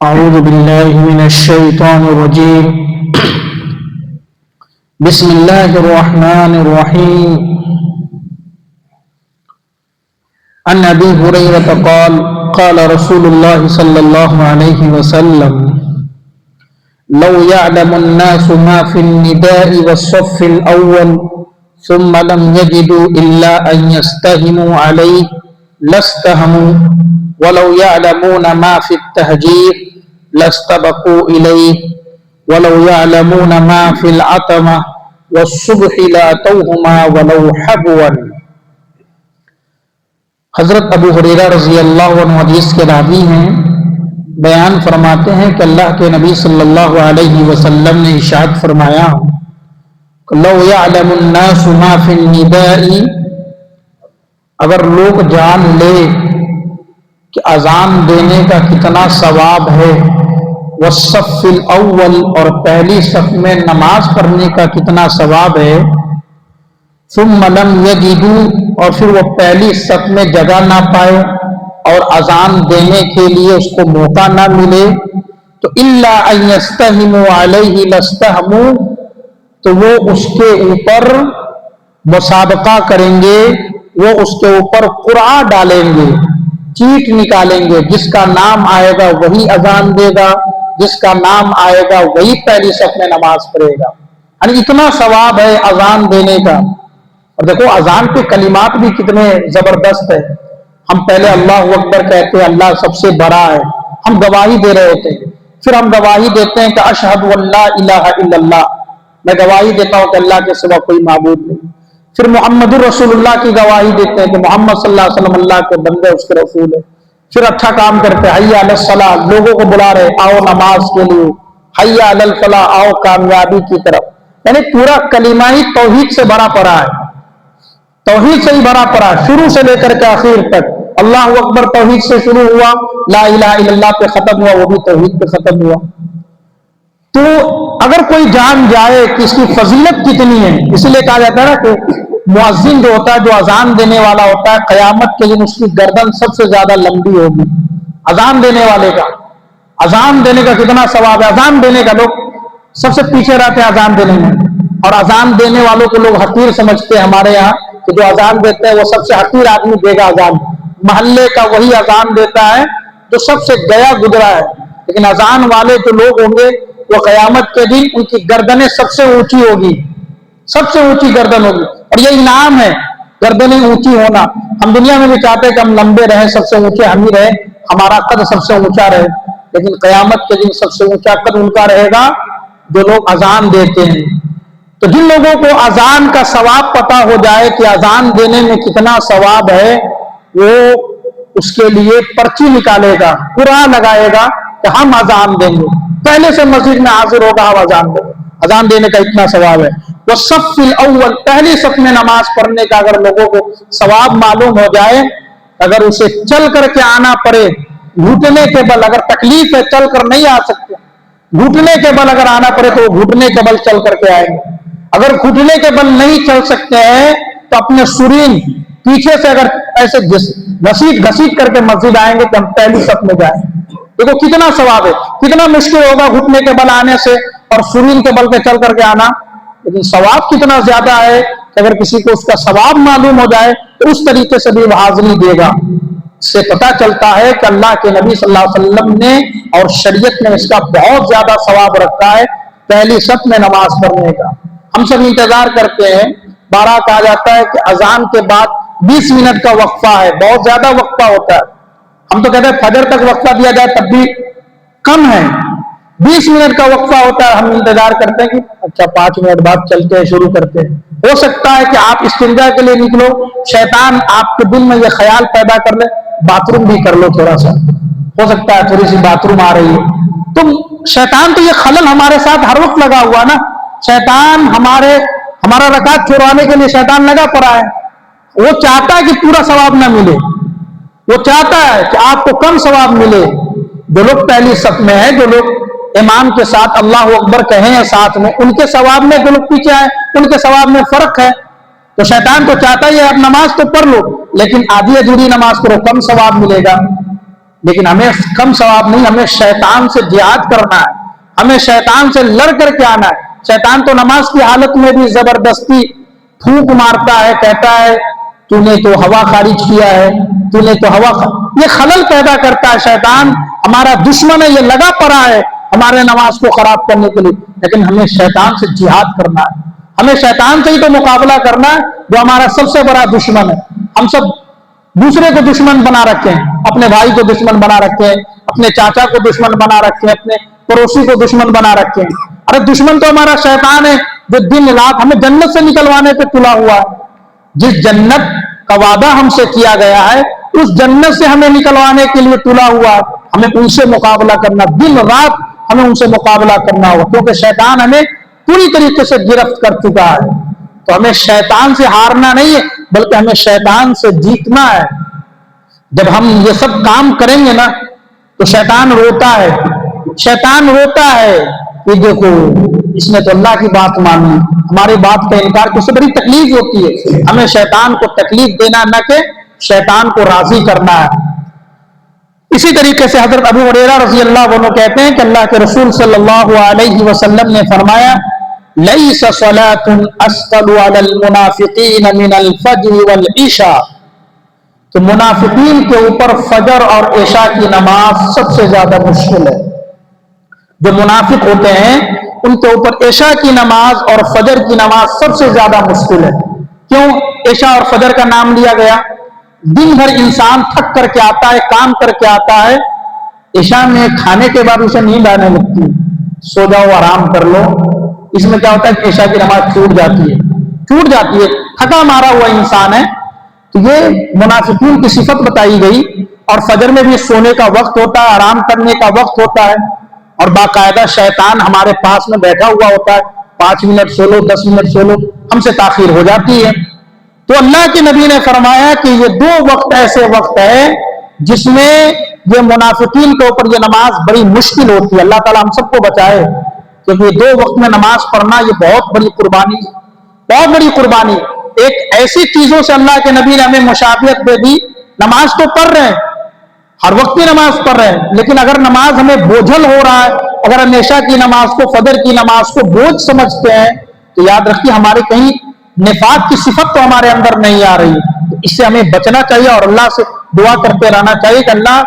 أعوذ بالله من الشيطان الرجيم. بسم الله الرحمن الرحيم. عن أبي هريرة قال قال رسول الله صلى الله عليه وسلم: لو يعلم الناس ما في النداء والصف الأول ثم لم يجدوا إلا أن يستهموا عليه لاستهموا، ولو يعلمون ما في التهجير لاستبقوا إليه، ولو يعلمون ما في العتمة والصبح لأتوهما ولو حبوا۔ حضرت ابو ہریرہ رضی اللہ عنہ حدیث کے راوی ہیں، بیان فرماتے ہیں کہ اللہ کے نبی صلی اللہ علیہ وسلم نے ارشاد فرمایا: لو يعلم الناس ما في النداء، اگر لوگ جان لے کہ اذان دینے کا کتنا ثواب ہے، والصف الاول، اور پہلی صف میں نماز پڑھنے کا کتنا ثواب ہے، ثم لم یجدوا، اور پھر وہ پہلی صف میں جگہ نہ پائے اور اذان دینے کے لیے اس کو موقع نہ ملے، تو الا ان یستہموا علیہ لاستہموا، تو وہ اس کے اوپر مسابقہ کریں گے، وہ اس کے اوپر قرعہ ڈالیں گے، چیٹ نکالیں گے، جس کا نام آئے گا وہی اذان دے گا، جس کا نام آئے گا وہی پہلی صف میں نماز پڑھے گا۔ یعنی اتنا ثواب ہے اذان دینے کا۔ اور دیکھو اذان کے کلمات بھی کتنے زبردست ہیں۔ ہم پہلے اللہ اکبر کہتے ہیں، اللہ سب سے بڑا ہے، ہم گواہی دے رہے ہوتے ہیں، پھر ہم گواہی دیتے ہیں کہ اشہد ان لا الہ الا اللہ، میں گواہی دیتا ہوں کہ اللہ کے سوا کوئی معبود نہیں، پھر محمد الرسول اللہ کی گواہی دیتے ہیں کہ محمد صلی اللہ علیہ وسلم اللہ کے بندے، اس کے رسول ہے، پھر اچھا کام کرتے ہیں، حی علی الصلاۃ، لوگوں کو بلا رہے آؤ نماز کے لیے، حی علی الفلاح، آؤ کامیابی کی طرف۔ یعنی پورا کلمہ ہی توحید سے بھرا پڑا ہے، توحید سے ہی بھرا پڑا ہے، شروع سے لے کر کے آخر تک۔ اللہ اکبر توحید سے شروع ہوا، لا الہ الا اللہ پہ ختم ہوا، وہ بھی توحید پہ ختم ہوا۔ تو اگر کوئی جان جائے کہ اس کی فضیلت کتنی ہے، اس لیے کہا جاتا ہے نا کہ مؤذن جو ہوتا ہے، جو اذان دینے والا ہوتا ہے، قیامت کے دن اس کی گردن سب سے زیادہ لمبی ہوگی۔ اذان دینے والے کا، اذان دینے کا کتنا ثواب ہے۔ اذان دینے کا لوگ سب سے پیچھے رہتے ہیں اذان دینے میں، اور اذان دینے والوں کو لوگ حقیر سمجھتے ہیں۔ ہمارے یہاں کہ جو اذان دیتے ہیں وہ سب سے حقیر آدمی دے گا اذان، محلے کا وہی اذان دیتا ہے جو سب سے گیا گزرا ہے۔ لیکن اذان والے جو لوگ ہوں گے وہ قیامت کے دن ان کی گردنیں سب سے اونچی ہوگی، سب سے اونچی گردن ہوگی، اور یہ انعام ہے گردنیں اونچی ہونا۔ ہم دنیا میں بھی چاہتے ہیں کہ ہم لمبے رہیں، سب سے اونچے ہم ہی رہیں، ہمارا قد سب سے اونچا رہے، لیکن قیامت کے دن سب سے اونچا قد ان کا رہے گا جو لوگ اذان دیتے ہیں۔ تو جن لوگوں کو اذان کا ثواب پتہ ہو جائے کہ اذان دینے میں کتنا ثواب ہے، وہ اس کے لیے پرچی نکالے گا، قرعہ لگائے گا کہ ہم اذان دیں گے، پہلے سے مسجد میں حاضر ہوگا، ہم اذان دیں گے، اذان دینے کا اتنا ثواب ہے۔ وہ صف الاول، پہلی صف میں نماز پڑھنے کا اگر لوگوں کو ثواب معلوم ہو جائے، اگر اسے چل کر کے آنا پڑے، گھٹنے کے بل، اگر تکلیف ہے چل کر نہیں آ سکتے، گھٹنے کے بل اگر آنا پڑے تو وہ گھٹنے کے بل چل کر کے آئیں گے۔ اگر گھٹنے کے بل نہیں چل سکتے ہیں تو اپنے سرین پیچھے سے اگر ایسے گھسیٹ کر کے مسجد آئیں گے کہ ہم پہلی صف میں جائیں۔ دیکھو کتنا ثواب ہے، کتنا مشکل ہوگا گھٹنے کے بل آنے سے اور سرین کے بل پہ چل کر کے آنا، لیکن ثواب کتنا زیادہ ہے کہ اگر کسی کو اس کا ثواب معلوم ہو جائے تو اس طریقے سے بھی وہ حاضری دے گا۔ اس سے پتہ چلتا ہے کہ اللہ کے نبی صلی اللہ علیہ وسلم نے اور شریعت نے اس کا بہت زیادہ ثواب رکھا ہے، پہلی صف میں نماز پڑھنے کا۔ ہم سب انتظار کرتے ہیں، بارہ کہا جاتا ہے کہ اذان کے بعد 20 منٹ کا وقفہ ہے، بہت زیادہ وقفہ ہوتا ہے۔ ہم تو کہتے ہیں فجر تک وقفہ دیا جائے تب بھی کم ہے، 20 منٹ کا وقفہ ہوتا ہے۔ ہم انتظار کرتے ہیں کہ اچھا 5 منٹ بعد چلتے ہیں، شروع کرتے ہیں۔ ہو سکتا ہے کہ آپ استنجا کے لیے نکلو، شیطان آپ کے دل میں یہ خیال پیدا کر لے باتھ روم بھی کر لو تھوڑا سا، ہو سکتا ہے تھوڑی سی باتھ روم آ رہی ہے۔ تو شیطان تو یہ خلل ہمارے ساتھ ہر وقت لگا ہوا نا، شیطان ہمارا رکعت چھڑوانے کے لیے شیطان لگا پڑا ہے۔ وہ چاہتا ہے کہ پورا ثواب نہ ملے، وہ چاہتا ہے کہ آپ کو کم ثواب ملے۔ جو لوگ پہلی صف میں ہیں، جو لوگ امام کے ساتھ اللہ اکبر کہیں ہیں ساتھ میں، ان کے ثواب میں جو لوگ پیچھے آئے ان کے ثواب میں فرق ہے۔ تو شیطان کو چاہتا ہے اب نماز تو پڑھ لو، لیکن آدھی ادھوری نماز کرو، کم ثواب ملے گا۔ لیکن ہمیں کم ثواب نہیں, ہمیں شیطان سے جہاد کرنا ہے, ہمیں شیطان سے لڑ کر کے آنا ہے. شیطان تو نماز کی حالت میں بھی زبردستی پھونک مارتا ہے, کہتا ہے تو نے تو ہوا خارج کیا ہے, تو نے تو یہ خلل پیدا کرتا ہے. شیطان ہمارا دشمن ہے, یہ لگا پڑا ہے ہمارے نماز کو خراب کرنے کے لیے. لیکن ہمیں شیطان سے جہاد کرنا ہے, ہمیں شیطان سے ہی تو مقابلہ کرنا ہے جو ہمارا سب سے بڑا دشمن ہے. ہم سب دوسرے کو دشمن بنا رکھے ہیں, اپنے بھائی کو دشمن بنا رکھے ہیں, اپنے چاچا کو دشمن بنا رکھے ہیں, اپنے پڑوسی کو دشمن بنا رکھے ہیں. ارے دشمن تو ہمارا شیطان ہے جو دن رات ہمیں جنت سے نکلوانے پہ تلا ہوا ہے. جس جنت کا وعدہ ہم سے کیا گیا ہے اس جنت سے ہمیں نکلوانے کے لیے تلا ہوا ہے. ہمیں ان سے مقابلہ کرنا, دن رات ہمیں ان سے مقابلہ کرنا ہوگا, کیونکہ شیطان ہمیں پوری طریقے سے گرفت کر چکا ہے. تو ہمیں شیطان سے ہارنا نہیں ہے بلکہ ہمیں شیطان سے جیتنا ہے. جب ہم یہ سب کام کریں گے نا تو شیطان روتا ہے, شیطان روتا ہے کہ دیکھو اس نے تو اللہ کی بات مانی, ہماری بات کا انکار, کس سے بڑی تکلیف ہوتی ہے. ہمیں شیطان کو تکلیف دینا نہ کہ شیطان کو راضی کرنا ہے. اسی طریقے سے حضرت ابو ہریرہ رضی اللہ عنہ کہتے ہیں کہ اللہ کے رسول صلی اللہ علیہ وسلم نے فرمایا لیس صلاة اسقل علی المنافقین من الفجر والعشاء, تو منافقین کے اوپر فجر اور عشاء کی نماز سب سے زیادہ مشکل ہے. جو منافق ہوتے ہیں ان کے اوپر عشاء کی نماز اور فجر کی نماز سب سے زیادہ مشکل ہے. کیوں عشاء اور فجر کا نام لیا گیا؟ دن بھر انسان تھک کر کے آتا ہے, کام کر کے آتا ہے, عشاء میں کھانے کے بعد اسے نیند آنے لگتی, سو جاؤ آرام کر لو. اس میں کیا ہوتا ہے کہ عشاء کی نماز چھوٹ جاتی ہے, تھکا مارا ہوا انسان ہے. تو یہ منافقین کی صفت بتائی گئی. اور فجر میں بھی سونے کا وقت ہوتا ہے, آرام کرنے کا وقت ہوتا ہے, اور باقاعدہ شیطان ہمارے پاس میں بیٹھا ہوا ہوتا ہے, 5 منٹ سو لو, 10 منٹ سو لو, ہم سے تاخیر ہو جاتی ہے. تو اللہ کے نبی نے فرمایا کہ یہ 2 وقت ایسے وقت ہے جس میں یہ منافقین کے اوپر یہ نماز بڑی مشکل ہوتی ہے. اللہ تعالیٰ ہم سب کو بچائے, کیونکہ یہ 2 وقت میں نماز پڑھنا یہ بہت بڑی قربانی, بہت بڑی قربانی. ایک ایسی چیزوں سے اللہ کے نبی نے ہمیں مشابہت دے دی. نماز تو پڑھ رہے ہیں, ہر وقت کی نماز پڑھ رہے ہیں, لیکن اگر نماز ہمیں بوجھل ہو رہا ہے, اگر ہم عشاء کی نماز کو, فجر کی نماز کو بوجھ سمجھتے ہیں, تو یاد رکھیے ہمارے کہیں نفاق کی صفت تو ہمارے اندر نہیں آ رہی. تو اس سے ہمیں بچنا چاہیے اور اللہ سے دعا کرتے رہنا چاہیے کہ اللہ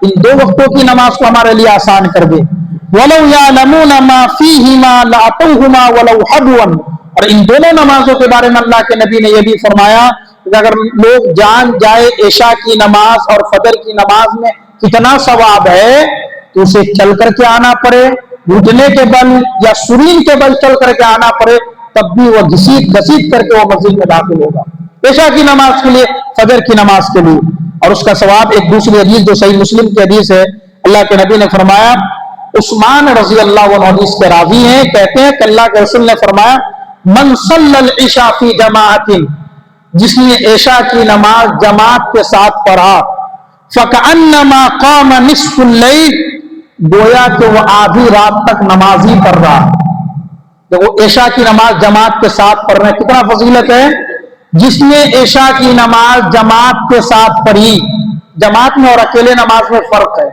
ان 2 وقتوں کی نماز کو ہمارے لیے آسان کر دے. وَلَوْ يَعْلَمُونَ مَا فِيهِمَا لَأَتَوْهُمَا وَلَوْ حَبْوًا, اور ان دونوں نمازوں کے بارے میں اللہ کے نبی نے یہ بھی فرمایا کہ اگر لوگ جان جائے عشاء کی نماز اور فجر کی نماز میں کتنا ثواب ہے تو اسے چل کر کے آنا پڑے, گھٹنے کے بل یا سرین کے بل چل کر کے آنا پڑے, تب بھی وہ گھسیٹ کر کے وہ مسجد میں داخل ہوگا عشاء کی نماز کے لیے, فجر کی نماز کے لیے. اور اس کا ثواب ایک دوسری حدیث جو صحیح مسلم کی حدیث ہے, اللہ کے نبی نے فرمایا, عثمان رضی اللہ عنہ حدیث کے راوی ہیں, کہتے ہیں کہ اللہ کے رسول نے فرمایا من صلی العشاء فی جماعت, جس نے عشاء کی نماز جماعت کے ساتھ پڑھا, فَكَأَنَّمَا قَامَ نِصْفُ اللَّيْلِ, گویا کہ وہ آدھی رات تک نماز ہی پڑھ رہا. جب وہ عشاء کی نماز جماعت کے ساتھ پڑھ رہے ہیں, کتنا فضیلت ہے. جس نے عشاء کی نماز جماعت کے ساتھ پڑھی, جماعت میں اور اکیلے نماز میں فرق ہے.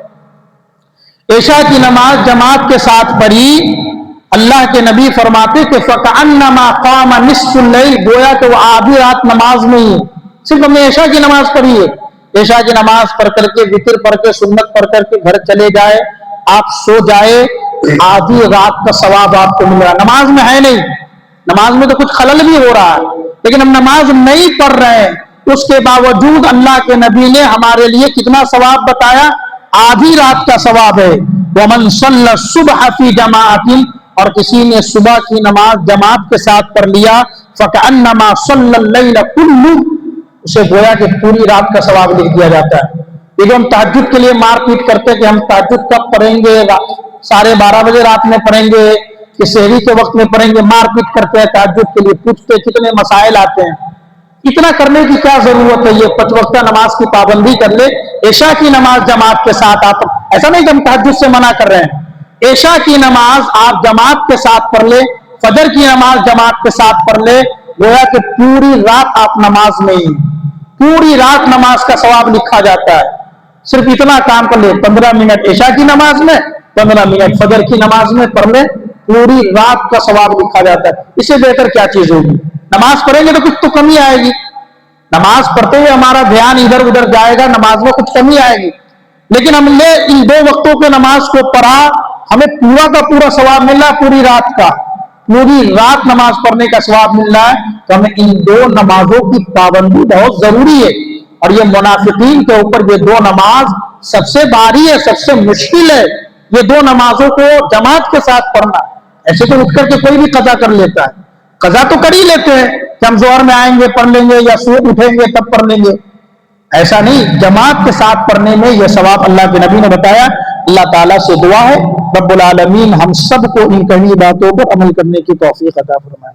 عشاء کی نماز جماعت کے ساتھ پڑھی, اللہ کے نبی فرماتے کہ فَكَأَنَّمَا قَامَ نِصْفُ اللَّيْلِ, گویا کہ وہ آدھی رات نماز میں ہی, صرف ہم نے عشاء کی نماز پڑھی ہے. عشاء کی نماز پڑھ کر کے, وتر پڑھ کے, سنت پڑھ کر کے گھر چلے جائے, آپ سو جائے, آدھی رات کا ثواب آپ کو مل رہا. نماز میں ہے نہیں, نماز میں تو کچھ خلل بھی ہو رہا ہے, لیکن ہم نماز نہیں پڑھ رہے ہیں, اس کے باوجود اللہ کے نبی نے ہمارے لیے کتنا ثواب بتایا, آدھی رات کا ثواب ہے. وَمَنْ صَلَّى الصُّبْحَ فِي جَمَاعَةٍ, اور کسی نے صبح کی نماز جماعت کے ساتھ پڑھ لیا, فَكَأَنَّمَا صَلَّى اللَّيْلَ كُلُّهُ, اسے گویا کہ پوری رات کا ثواب لکھ دیا جاتا ہے. لیکن ہم تہجد کے لیے مار پیٹ کرتے کہ ہم تہجد کب پڑھیں گے, 12:30 بجے رات میں پڑھیں گے کہ سحری کے وقت میں پڑھیں گے, مار پیٹ کرتے ہیں تہجد کے لیے, پوچھتے کتنے مسائل آتے ہیں. اتنا کرنے کی کیا ضرورت ہے, یہ 5 وقتہ نماز کی پابندی کر لے. عشاء کی نماز جماعت کے ساتھ, آپ ایسا نہیں کہ ہم تہجد سے منع کر رہے ہیں, عشاء کی نماز آپ جماعت کے ساتھ پڑھ لے, فجر کی نماز جماعت کے ساتھ پڑھ لے, گویا کہ پوری رات آپ نماز میں ہی, پوری رات نماز کا ثواب لکھا جاتا ہے. صرف اتنا کام کر لے، 15 منٹ عشاء کی نماز میں، 15 منٹ فجر کی نماز میں پڑھ لے، پوری رات کا ثواب لکھا جاتا ہے۔ اس سے بہتر کیا چیز ہوگی؟ نماز پڑھیں گے تو کچھ تو کمی آئے گی، نماز پڑھتے ہوئے ہمارا دھیان ادھر ادھر جائے گا، نماز میں کچھ کمی آئے گی۔ لیکن ہم نے ان 2 وقتوں کے نماز کو پڑھا، ہمیں پورا کا پورا ثواب مل رہا ہے، پوری رات کا، پوری رات نماز پڑھنے کا ثواب مل رہا ہے۔ تو ہمیں ان 2 نمازوں کی پابندی بہت ضروری ہے، اور یہ منافقین کے اوپر یہ 2 نماز سب سے بھاری ہے، سب سے مشکل ہے، یہ 2 نمازوں کو جماعت کے ساتھ پڑھنا۔ ایسے تو اٹھ کر کے کوئی بھی قضا کر لیتا ہے، قضا تو کر ہی لیتے ہیں کہ ہم ظہر میں آئیں گے پڑھ لیں گے، یا صبح اٹھیں گے تب پڑھ لیں گے، ایسا نہیں، جماعت کے ساتھ پڑھنے میں یہ ثواب اللہ کے نبی نے بتایا۔ اللہ تعالیٰ سے دعا ہے رب العالمین ہم سب کو ان کہی باتوں پر عمل کرنے کی توفیق عطا فرمائے۔